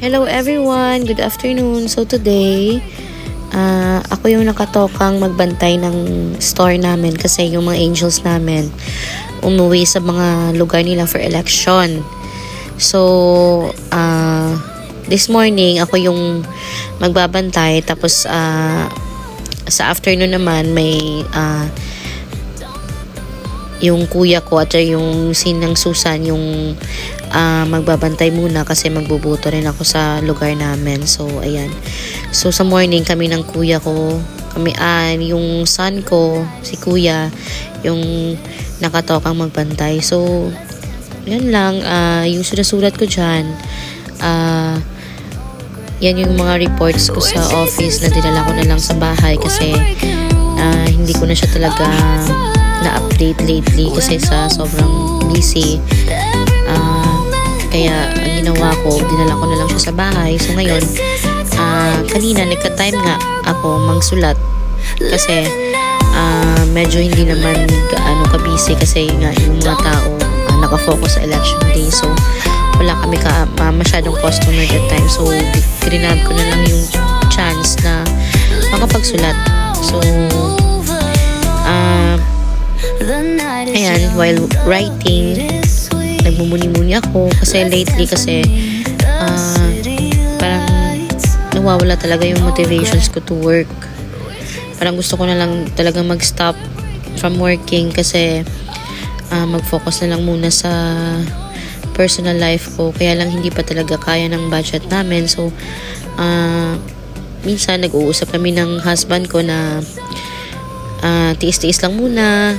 Hello everyone! Good afternoon! So today, ako yung nakatokang magbantay ng store namin kasi yung mga angels namin umuwi sa mga lugar nila for election. So, this morning, ako yung magbabantay. Tapos, sa afternoon naman, may yung kuya ko at yung sinang Susan yung magbabantay muna kasi magbubuto rin ako sa lugar namin. So, ayan. So, sa morning, kami ng kuya ko, kami, yung son ko, si kuya, yung nakatokang magbantay. So, yan lang. Yung sulat ko dyan, yan yung mga reports ko sa office na dinala ko na lang sa bahay kasi hindi ko na siya talaga na-update lately kasi sa sobrang busy. Kaya ang ginawa ko, dinala ko na lang siya sa bahay. So ngayon, kanina nagka-time nga ako mangsulat kasi medyo hindi naman gaano ka-busy kasi nga yung mga tao nakafocus sa election day. So wala kami masyadong customer that time. So grinab ko na lang yung chance na makapagsulat. So ayan, while writing, nagmumuni-muni ako kasi lately kasi parang nawawala talaga yung motivations ko to work. Parang gusto ko na lang talagang mag-stop from working kasi mag-focus na lang muna sa personal life ko. Kaya lang hindi pa talaga kaya ng budget namin. So, minsan nag-uusap kami ng husband ko na tiis-tiis lang muna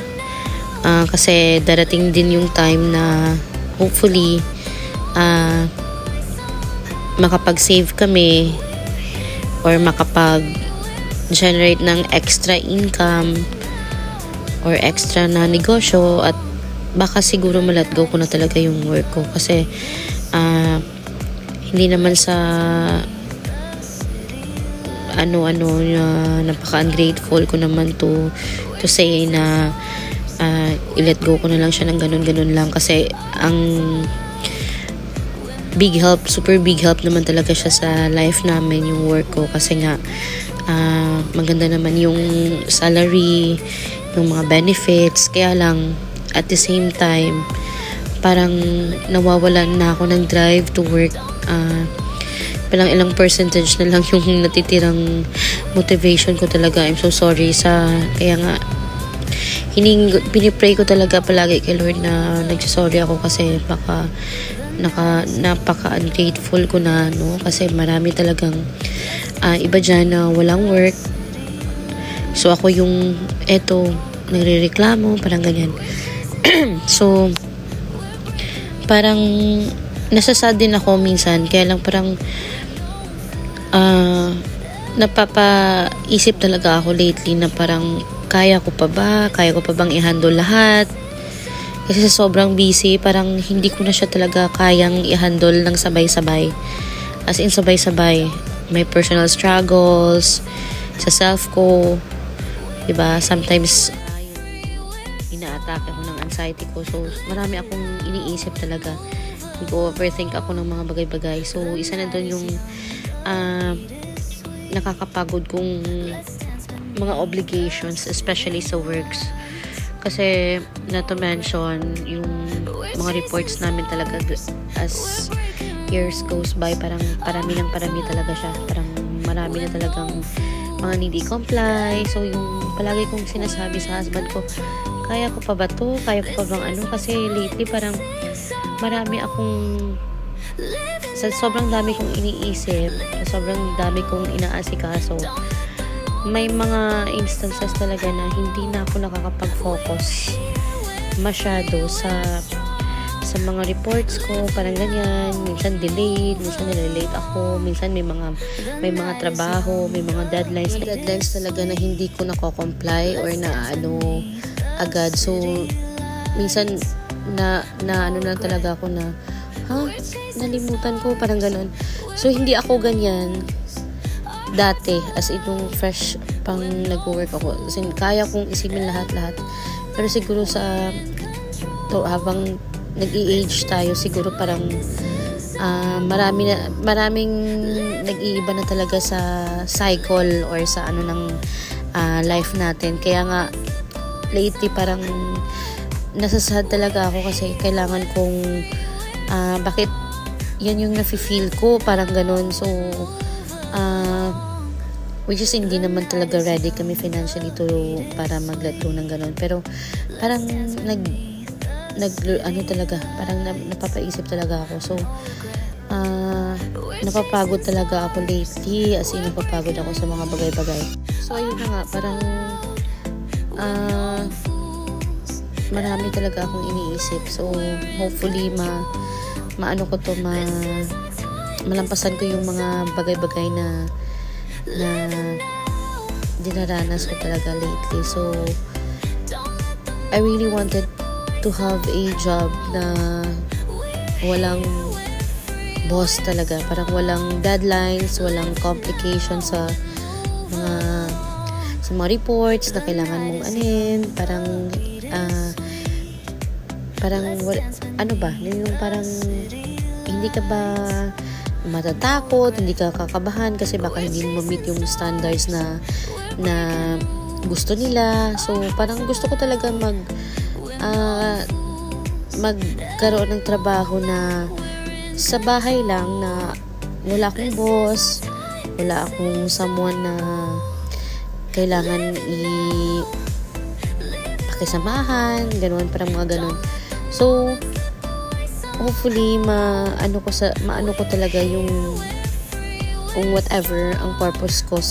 kasi darating din yung time na hopefully makapag-save kami or makapag-generate ng extra income or extra na negosyo at baka siguro ma-let go ko na talaga yung work ko kasi hindi naman sa ano-ano na napaka-ungrateful ko naman to say na i-let go ko na lang siya ng ganun-ganun lang kasi ang super big help naman talaga siya sa life namin yung work ko kasi nga maganda naman yung salary, yung mga benefits, kaya lang at the same time parang nawawalan na ako ng drive to work. Ilang percentage na lang yung natitirang motivation ko talaga. I'm so sorry kaya nga pinipray ko talaga palagi kay Lord na nagsasorry ako kasi baka napaka-ungrateful ko na, no? Kasi marami talagang iba dyan na walang work. So ako yung nagrereklamo, parang ganyan. So parang nasasad din ako minsan, kaya lang parang napapaisip talaga ako lately na parang kaya ko pa bang i-handle lahat kasi sa sobrang busy parang hindi ko na siya talaga kayang i-handle ng sabay-sabay, as in sabay-sabay. May personal struggles sa self ko, diba? Sometimes ina-attack ako ng anxiety ko, so marami akong iniisip talaga, nag-overthink ako ng mga bagay-bagay. So isa na doon yung nakakapagod kong mga obligations, especially sa works. Kasi not to mention yung mga reports namin talaga as years goes by, parang parami talaga siya. Parang marami na talagang mga hindi comply. So yung palagi kong sinasabi sa husband ko, kaya ko pa ba to? Kaya ko pa bang ano? Kasi lately parang marami akong sa sobrang dami kong iniisip, sa sobrang dami kong inaasikaso, may mga instances talaga na hindi na ako nakakapag-focus masyado sa mga reports ko, parang ganyan. Minsan delayed, minsan nililate ako, minsan may mga trabaho, may mga deadlines talaga na hindi ko nako-comply or na agad. So minsan na lang talaga ako na nalimutan ko, parang ganun. So hindi ako ganyan dati, as itong fresh pang nag-work ako. Kasi kaya kong isipin lahat-lahat. Pero siguro habang nag-i-age tayo, siguro parang maraming nag-iiba na talaga sa cycle or sa ano ng life natin. Kaya nga lately parang nasasad talaga ako kasi kailangan kong bakit yan yung nafe-feel ko, parang ganun. So which is hindi naman talaga ready kami financially to para mag-let go ng ganun. Pero parang ano talaga, parang napapaisip talaga ako. So napapagod talaga ako lately, as in napapagod ako sa mga bagay-bagay. So ayun na nga, parang marami talaga akong iniisip. So hopefully maano ko to, malampasan ko yung mga bagay-bagay na dinaranas ko talaga lately. So I really wanted to have a job na walang boss talaga, parang walang deadlines, walang complications sa mga reports na kailangan mong ano ba, yung parang hindi ka ba matatakot, hindi ka kakabahan kasi baka hindi mo meet yung standards na gusto nila. So parang gusto ko talaga magkaroon ng trabaho na sa bahay lang, na wala akong boss, wala akong someone na kailangan pakisamahan, ganoon, parang mga ganoon. So hopefully maano ko talaga yung kung whatever ang purpose ko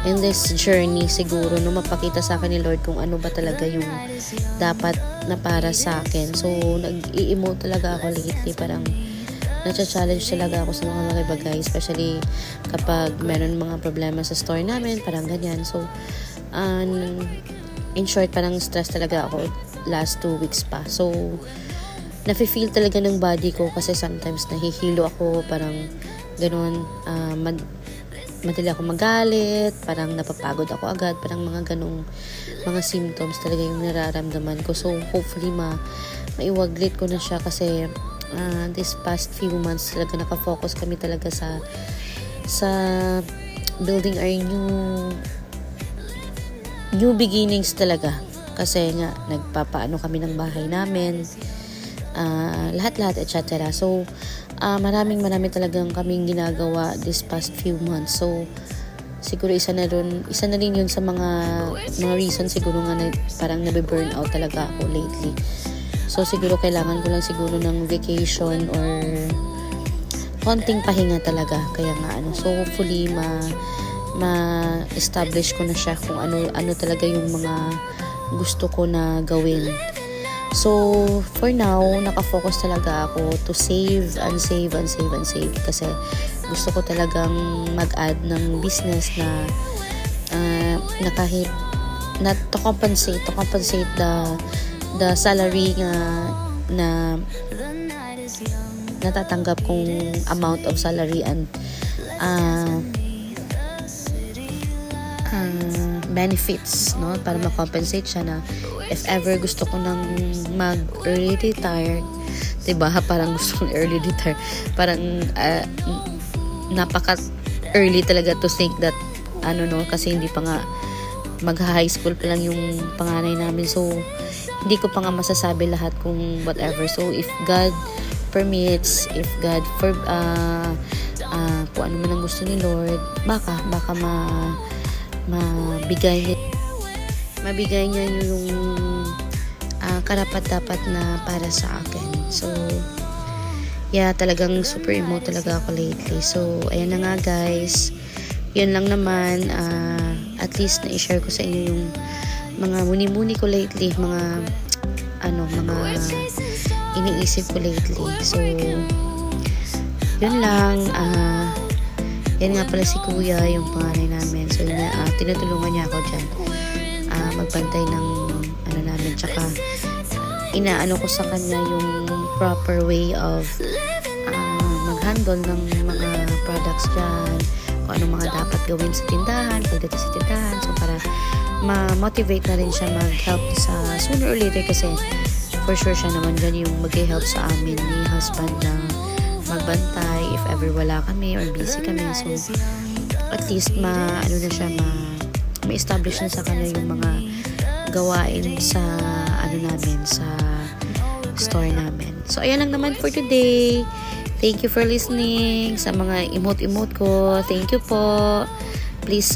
in this journey, siguro no, mapakita sa akin ni Lord kung ano ba talaga yung dapat na para sa akin. So nag-i-emote talaga ako lately, parang na-challenge talaga ako sa mga bagay, especially kapag meron mga problema sa store namin, parang ganyan. So in short, parang stress talaga ako last 2 weeks pa. So nafe-feel talaga ng body ko kasi sometimes nahihilo ako, parang ganoon, madali ako magalit, parang napapagod ako agad, parang mga ganong mga symptoms talaga yung nararamdaman ko. So hopefully maiwaglit ko na siya kasi this past few months talaga nakafocus kami talaga sa building our new beginnings talaga, kasi nga nagpapaano kami ng bahay namin, lahat-lahat, etc. So marami talagang kaming ginagawa this past few months. So siguro isa na rin yun sa mga reason siguro nga na parang nabe-burn out talaga ako lately. So siguro kailangan ko lang siguro ng vacation or konting pahinga talaga. Kaya nga so hopefully ma-establish ko na siya kung ano talaga yung mga gusto ko na gawin. So, for now, nakafocus talaga ako to save and save kasi gusto ko talagang mag-add ng business na kahit not to compensate the salary na natatanggap kong amount of salary and benefits, no, para ma-compensate siya na if ever gusto ko nang mag-early retire, diba, parang gusto kong early retire, parang napaka-early talaga to think that, kasi hindi pa nga mag-high school pa lang yung panganay namin, so hindi ko pa nga masasabi lahat kung whatever. So if God permits, if God kung ano man ang gusto ni Lord, baka mabigay niya yung karapat-dapat na para sa akin. So yeah, talagang super emo talaga ako lately. So ayan na nga guys, yun lang naman, at least na-share ko sa inyo yung mga muni-muni ko lately, mga iniisip ko lately. So yun lang. Yan nga pala si kuya, yung panganay namin. So tinutulungan niya ako dyan magbantay ng namin, tsaka inaano ko sa kanya yung proper way of mag-handle ng mga products dyan, kung anong mga dapat gawin sa tindahan pagdating sa tindahan. So para ma-motivate na rin siya mag-help sa sooner or later, kasi for sure siya naman dyan yung mag-help sa amin ni husband na magbantay if ever wala kami or busy kami. So, at least ma-establish na sa kanya yung mga gawain sa namin, sa store namin. So, ayan lang naman for today. Thank you for listening sa mga emote-emote ko. Thank you po. Please,